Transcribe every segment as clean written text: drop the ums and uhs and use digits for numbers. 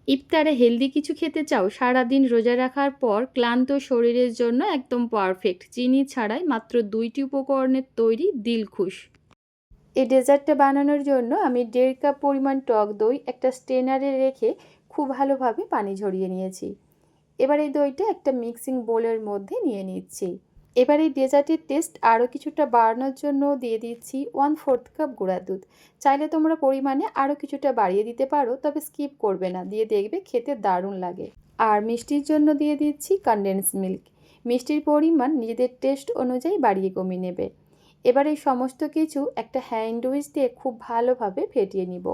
ইফতারে হেলদি কিছু খেতে চাও? সারাদিন রোজা রাখার পর ক্লান্ত শরীরের জন্য একদম পারফেক্ট। চিনি ছাড়াই মাত্র ২টি উপকরণের তৈরি দিলখুশ। এই ডেজার্টটা বানানোর জন্য আমি ১.৫ কাপ পরিমাণ টক দই একটা স্ট্রেনারে রেখে খুব ভালোভাবে পানি ঝরিয়ে নিয়েছি। এবার এই দইটা একটা মিক্সিং বোলের মধ্যে নিয়ে নিচ্ছি। এবার এই ডেজার্টের টেস্ট আরও কিছুটা বাড়ানোর জন্য দিয়ে দিচ্ছি 1/4 কাপ গুঁড়া দুধ। চাইলে তোমরা পরিমাণে আরও কিছুটা বাড়িয়ে দিতে পারো, তবে স্কিপ করবে না, দিয়ে দেখবে খেতে দারুণ লাগে। আর মিষ্টির জন্য দিয়ে দিচ্ছি কনডেন্স মিল্ক। মিষ্টির পরিমাণ নিজেদের টেস্ট অনুযায়ী বাড়িয়ে কমিয়ে নেবে। এবার এই সমস্ত কিছু একটা হ্যান্ড উইচ দিয়ে খুব ভালোভাবে ফেটিয়ে নিব।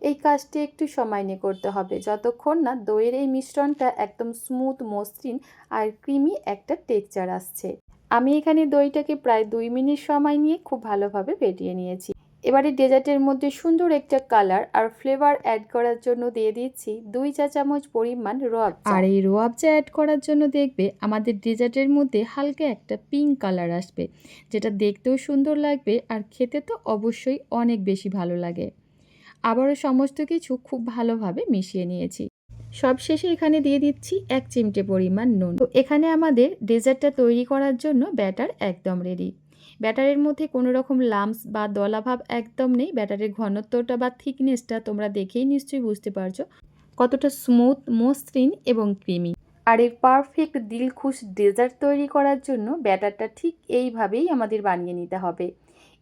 এই কাজটি একটু সময় নিয়ে করতে হবে, যতক্ষণ না দইয়ের এই মিশ্রণটা একদম স্মুথ, মসৃণ আর ক্রিমি একটা টেক্সচার আসছে। আমি এখানে দইটাকে প্রায় ২ মিনিট সময় নিয়ে খুব ভালোভাবে ফেটিয়ে নিয়েছি। এবারে ডেজার্টের মধ্যে সুন্দর একটা কালার আর ফ্লেভার অ্যাড করার জন্য দিয়ে দিচ্ছি ২ চা চামচ পরিমাণ রোয়াবজা। আর এই রোয়াবজা অ্যাড করার জন্য দেখবে আমাদের ডেজার্টের মধ্যে হালকা একটা পিঙ্ক কালার আসবে, যেটা দেখতেও সুন্দর লাগবে আর খেতে তো অবশ্যই অনেক বেশি ভালো লাগে। আবারও সমস্ত কিছু খুব ভালোভাবে মিশিয়ে নিয়েছি। সবশেষে এখানে দিয়ে দিচ্ছি ১ চিমটে পরিমাণ নুন। তো এখানে আমাদের ডেজার্টটা তৈরি করার জন্য ব্যাটার একদম রেডি। ব্যাটারের মধ্যে কোনো রকম লাম্পস বা দলাভাব একদম নেই। ব্যাটারের ঘনত্বটা বা থিকনেসটা তোমরা দেখেই নিশ্চয়ই বুঝতে পারছো কতটা স্মুথ, মসৃণ এবং ক্রিমি। আর এই পারফেক্ট দিলখুশ ডেজার্ট তৈরি করার জন্য ব্যাটারটা ঠিক এইভাবেই আমাদের বানিয়ে নিতে হবে।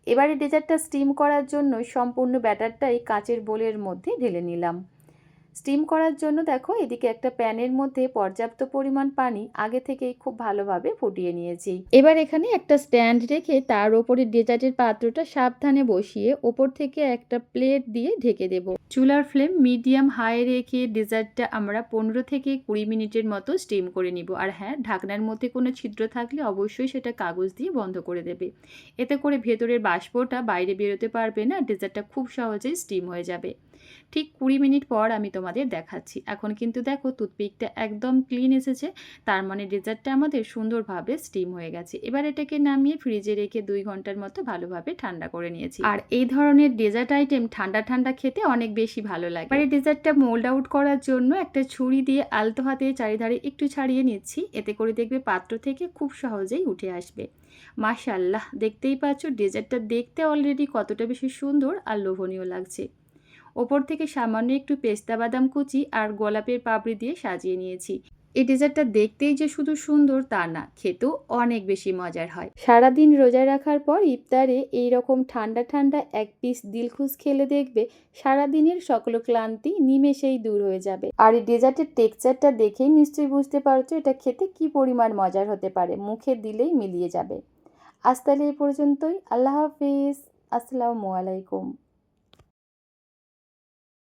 এবারে ডেজার্টটা স্টিম করার জন্য সম্পূর্ণ ব্যাটারটাই কাচের বোলের মধ্যে ঢেলে নিলাম। স্টিম করার জন্য দেখো এদিকে একটা প্যানের মধ্যে পর্যাপ্ত পরিমাণ পানি আগে থেকেই খুব ভালোভাবে ফুটিয়ে নিয়েছি। এবার এখানে একটা স্ট্যান্ড রেখে তার ওপরে ডেজার্টের পাত্রটা সাবধানে বসিয়ে ওপর থেকে একটা প্লেট দিয়ে ঢেকে দেব। চুলার ফ্লেম মিডিয়াম হাই রেখে ডেজার্টটা আমরা ১৫ থেকে ২০ মিনিটের মতো স্টিম করে নিব। আর হ্যাঁ, ঢাকনার মধ্যে কোনো ছিদ্র থাকলে অবশ্যই সেটা কাগজ দিয়ে বন্ধ করে দেবে। এতে করে ভেতরের বাষ্পটা বাইরে বেরোতে পারবে না, ডেজার্টটা খুব সহজেই স্টিম হয়ে যাবে। ঠিক ২০ মিনিট পর আমি তোমাদের দেখাচ্ছি। এখন কিন্তু দেখো টুথপিকটা একদম ক্লিন এসেছে, তার মানে ডেজার্টটা আমাদের সুন্দরভাবে স্টিম হয়ে গেছে। এবার এটাকে নামিয়ে ফ্রিজে রেখে ২ ঘন্টার মতো ভালোভাবে ঠান্ডা করে নিয়েছি। আর এই ধরনের ডেজার্ট আইটেম ঠান্ডা ঠান্ডা খেতে অনেক বেশি ভালো লাগে। এবার এই ডেজার্টটা মোল্ড আউট করার জন্য একটা ছুরি দিয়ে আলতো হাতে চারিধারে একটু ছাড়িয়ে নিচ্ছি, এতে করে দেখবে পাত্র থেকে খুব সহজেই উঠে আসবে। মাশাআল্লাহ, দেখতেই পাচ্ছ ডেজার্টটা দেখতে অলরেডি কতটা বেশি সুন্দর আর লোভনীয় লাগছে। ওপর থেকে সামান্য একটু পেস্তা বাদাম কুচি আর গোলাপের পাপড়ি দিয়ে সাজিয়ে নিয়েছি। এই ডেজার্টটা দেখতেই যে শুধু সুন্দর তা না, খেতেও অনেক বেশি মজার হয়। সারাদিন রোজা রাখার পর ইফতারে এইরকম ঠান্ডা ঠান্ডা এক পিস দিলখুশ খেলে দেখবে সারাদিনের সকল ক্লান্তি নিমেষেই দূর হয়ে যাবে। আর এই ডেজার্টের টেক্সচারটা দেখেই নিশ্চয়ই বুঝতে পারছো এটা খেতে কি পরিমাণ মজার হতে পারে, মুখে দিলেই মিলিয়ে যাবে। আজ তাহলে এই পর্যন্তই। আল্লাহ হাফিজ। আসসালামু আলাইকুম।